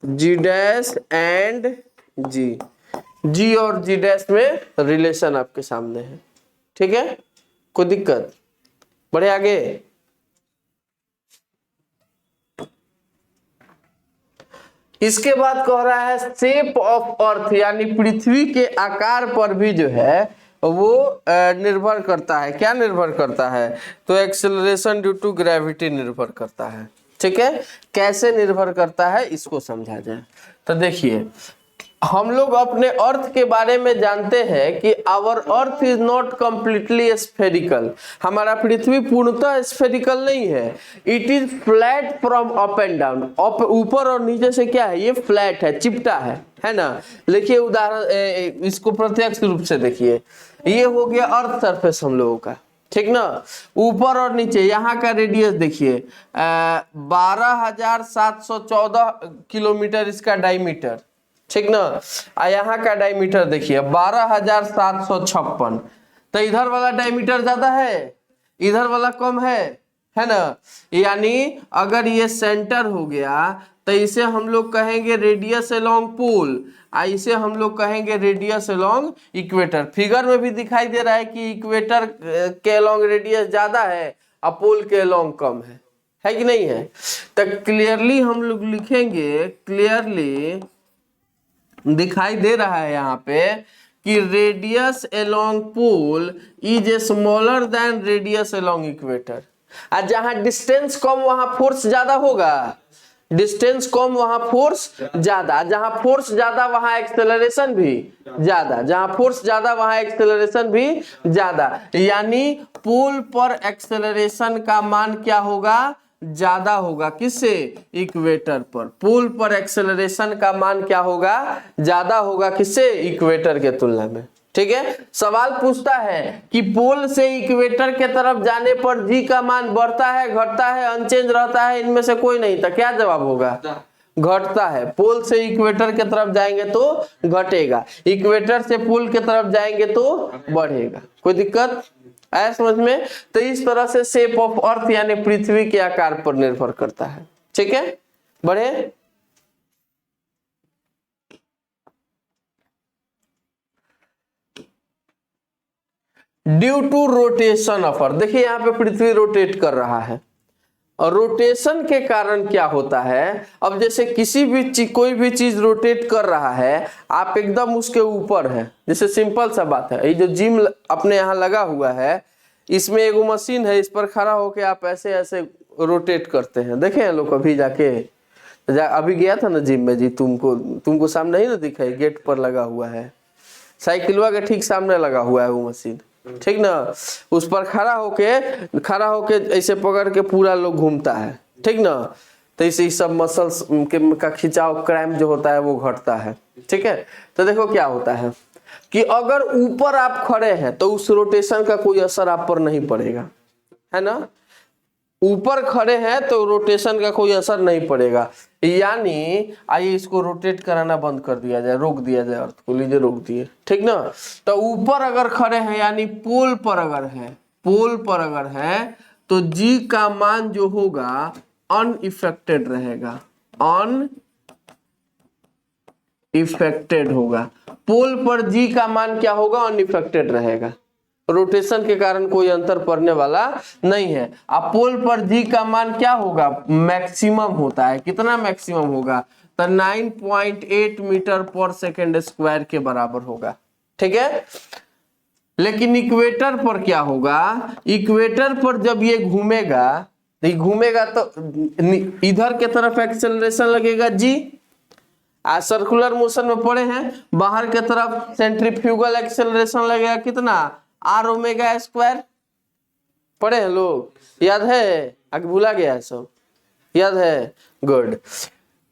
g dash and g और जी डैश में रिलेशन आपके सामने है। ठीक है, कोई दिक्कत? बढ़े आगे। इसके बाद कह रहा है शेप ऑफ अर्थ, यानी पृथ्वी के आकार पर भी जो है वो निर्भर करता है। क्या निर्भर करता है, तो एक्सेलरेशन ड्यू टू ग्रेविटी निर्भर करता है। ठीक है, कैसे निर्भर करता है इसको समझा जाए। तो देखिए, हम लोग अपने अर्थ के बारे में जानते हैं कि our earth is not completely spherical, हमारा पृथ्वी पूर्णतः स्फेरिकल नहीं है। It is flat from up and down, up ऊपर और नीचे से क्या है, ये फ्लैट है, चिपटा है ना। देखिए उदाहरण, इसको प्रत्यक्ष रूप से देखिए, ये हो गया अर्थ सरफेस हम लोगों का, ठीक ना। ऊपर और नीचे यहाँ का रेडियस देखिए 12,714 किलोमीटर इसका डायमीटर, ठीक ना। यहाँ का डायमीटर देखिए 12,756, तो इधर वाला डायमीटर ज्यादा है, इधर वाला कम है ना। यानी अगर ये सेंटर हो गया तो इसे हम लोग कहेंगे रेडियस अलोंग पोल, इसे हम लोग कहेंगे रेडियस अलोंग इक्वेटर। फिगर में भी दिखाई दे रहा है कि इक्वेटर के अलोंग रेडियस ज्यादा है और पोल के अलोंग कम है कि नहीं है। तो क्लियरली हम लोग लिखेंगे, क्लियरली दिखाई दे रहा है यहाँ पे कि radius along pole is smaller than radius along equator. और जहां डिस्टेंस कम वहां फोर्स ज्यादा होगा, डिस्टेंस कम वहां फोर्स ज्यादा, जहां फोर्स ज्यादा वहां एक्सेलरेशन भी ज्यादा, जहां फोर्स ज्यादा वहां एक्सेलरेशन भी ज्यादा। यानी पोल पर एक्सेलरेशन का मान क्या होगा, ज्यादा होगा। किससे, इक्वेटर पर। पोल पर एक्सेलरेशन का मान क्या होगा, ज्यादा होगा। किससे, इक्वेटर के तुलना में। ठीक है, सवाल पूछता है कि पोल से इक्वेटर के तरफ जाने पर जी का मान बढ़ता है, घटता है, अनचेंज रहता है, इनमें से कोई नहीं, तो क्या जवाब होगा, घटता है। पोल से इक्वेटर के तरफ जाएंगे तो घटेगा, इक्वेटर से पोल के तरफ जाएंगे तो बढ़ेगा। कोई दिक्कत आया समझ में। तो इस तरह से शेप ऑफ अर्थ यानी पृथ्वी के आकार पर निर्भर करता है। ठीक है, बढ़े। Due to rotation of earth. देखिए यहाँ पे पृथ्वी रोटेट कर रहा है और रोटेशन के कारण क्या होता है, अब जैसे किसी भी चीज, कोई भी चीज रोटेट कर रहा है, आप एकदम उसके ऊपर है। जैसे सिंपल सा बात है, ये जो जिम अपने यहाँ लगा हुआ है, इसमें एगो मशीन है, इस पर खड़ा होके आप ऐसे ऐसे रोटेट करते हैं। देखे हैं लोग अभी जाके, अभी गया था ना जिम में जी, तुमको सामने ही ना दिखा है, गेट पर लगा हुआ है, साइकिलवा के ठीक सामने लगा हुआ है वो मशीन, ठीक ना। उस पर खड़ा होके ऐसे पकड़ के पूरा लोग घूमता है, ठीक ना। तो इसे सब मसल्स का खिंचाव, क्रैम्प जो होता है वो घटता है, ठीक है। तो देखो क्या होता है कि अगर ऊपर आप खड़े हैं तो उस रोटेशन का कोई असर आप पर नहीं पड़ेगा, है ना। ऊपर खड़े हैं तो रोटेशन का कोई असर नहीं पड़ेगा। यानी आइए इसको रोटेट कराना बंद कर दिया जाए, रोक दिया जाए अर्थ को, लीजिए रोक दिए, ठीक ना। तो ऊपर अगर खड़े हैं यानी पोल पर अगर है तो जी का मान जो होगा अनइफेक्टेड रहेगा, अनइफेक्टेड होगा। पोल पर जी का मान क्या होगा, अनइफेक्टेड रहेगा, रोटेशन के कारण कोई अंतर पड़ने वाला नहीं है। अब पोल पर जी का मान क्या होगा, मैक्सिमम होता है। कितना मैक्सिमम होगा, तो 9.8 मीटर पर सेकेंड स्क्वायर के बराबर होगा, ठीक है। लेकिन इक्वेटर पर क्या होगा, इक्वेटर पर जब ये घूमेगा तो इधर के तरफ एक्सेलरेशन लगेगा जी, सर्कुलर मोशन में पड़े हैं, बाहर के तरफ सेंट्रीफ्यूगल एक्सेलरेशन लगेगा कितना, आर ओमेगा स्क्वायर। पढ़े हैं लोग, याद है, आगे भूला गया है सब, याद है, गुड।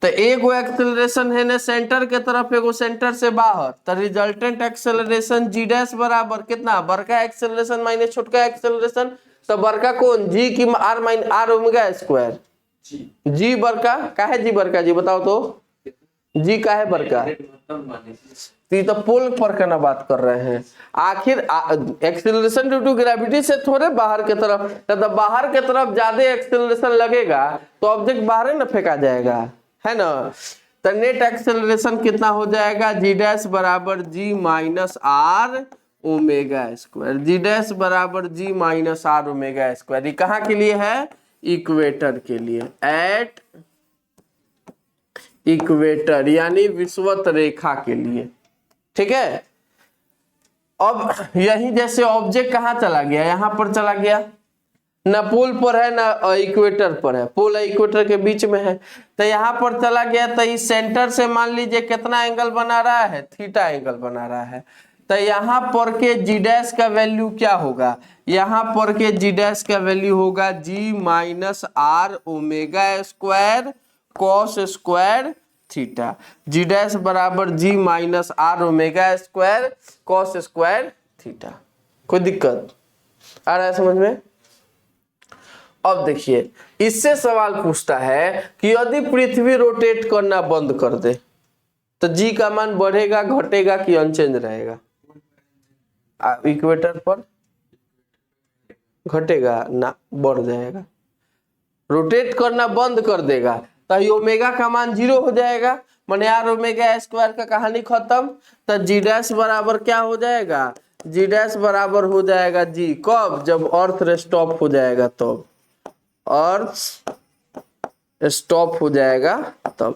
तो एगो एक्सेलरेशन है ना सेंटर के तरफ, एगो सेंटर से बाहर, तो रिजल्टेंट एक्सेलरेशन जी डैश बराबर कितना, बड़का एक्सेलरेशन माइनस छोटका एक्सेलरेशन। तो बड़का कौन, जी की आर ओमेगा स्क्वायर, जी बड़का का है, जी बड़का, जी बताओ तो जी का है बड़का, तो पोल पर का ना बात कर रहे हैं। आखिर एक्सेलरेशन ड्यू टू ग्रेविटी से थोड़े बाहर के तरफ, तो बाहर के तरफ ज्यादा एक्सेलरेशन लगेगा तो ऑब्जेक्ट बाहर ना फेंका जाएगा, है ना। तो नेट एक्सेलरेशन कितना हो जाएगा, जी डैश बराबर g minus r omega square, g dash बराबर g minus r omega square. ये कहाँ के लिए है, इक्वेटर के लिए, एट इक्वेटर यानी विषुवत रेखा के लिए, ठीक है। अब यही जैसे ऑब्जेक्ट कहाँ चला गया, यहां पर चला गया, ना पोल पर है ना इक्वेटर पर है, पोल इक्वेटर के बीच में है, तो यहां पर चला गया। तो इस सेंटर से मान लीजिए कितना एंगल बना रहा है, थीटा एंगल बना रहा है। तो यहाँ पर के जी डैश का वैल्यू क्या होगा, यहाँ पर के जी डैश का वैल्यू होगा g minus r omega square cos square theta, g dash बराबर g minus r omega square cos square theta. कोई दिक्कत आ रहा है समझ में। अब देखिए इससे सवाल पूछता है कि यदि पृथ्वी रोटेट करना बंद कर दे तो जी का मान बढ़ेगा घटेगा कि अनचेंज रहेगा, इक्वेटर पर घटेगा ना बढ़ जाएगा। रोटेट करना बंद कर देगा तो ओमेगा का मान 0 हो जाएगा, माने आर ओमेगा स्क्वायर का कहानी खत्म। तो जी डैश बराबर क्या हो जाएगा, जी डैश बराबर हो जाएगा जी, कब, जब अर्थ स्टॉप हो जाएगा तब, अर्थ स्टॉप हो जाएगा तब,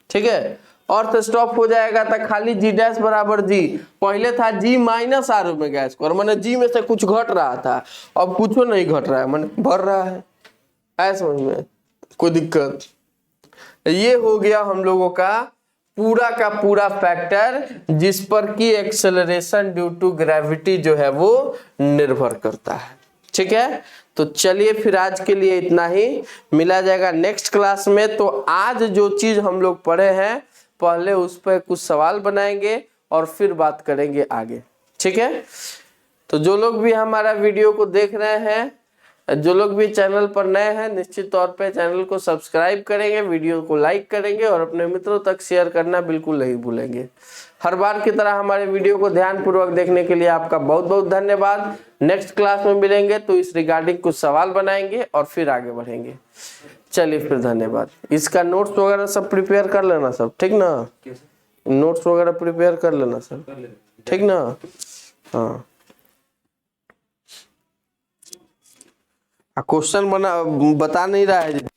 ठीक है। अर्थ स्टॉप हो जाएगा तो खाली जी डैश बराबर जी, पहले था जी माइनस आर ओमेगा स्क्वायर, माने जी में से कुछ घट रहा था, अब कुछ नहीं घट रहा है, माने भर रहा है, ऐसा समझ में, कोई दिक्कत। ये हो गया हम लोगों का पूरा फैक्टर जिस पर कि एक्सेलरेशन ड्यू टू ग्रेविटी जो है वो निर्भर करता है, ठीक है। तो चलिए फिर आज के लिए इतना ही, मिला जाएगा नेक्स्ट क्लास में। तो आज जो चीज हम लोग पढ़े हैं पहले उस पर कुछ सवाल बनाएंगे और फिर बात करेंगे आगे, ठीक है। तो जो लोग भी हमारा वीडियो को देख रहे हैं, जो लोग भी चैनल पर नए हैं, निश्चित तौर पे चैनल को सब्सक्राइब करेंगे, वीडियो को लाइक करेंगे और अपने मित्रों तक शेयर करना बिल्कुल नहीं भूलेंगे। हर बार की तरह हमारे वीडियो को ध्यानपूर्वक देखने के लिए आपका बहुत बहुत धन्यवाद। नेक्स्ट क्लास में मिलेंगे तो इस रिगार्डिंग कुछ सवाल बनाएंगे और फिर आगे बढ़ेंगे। चलिए फिर धन्यवाद। इसका नोट्स वगैरह सब प्रिपेयर कर लेना सब, ठीक ना, नोट्स वगैरह प्रिपेयर कर लेना सब, ठीक ना, हाँ। क्वेश्चन बना बता नहीं रहा है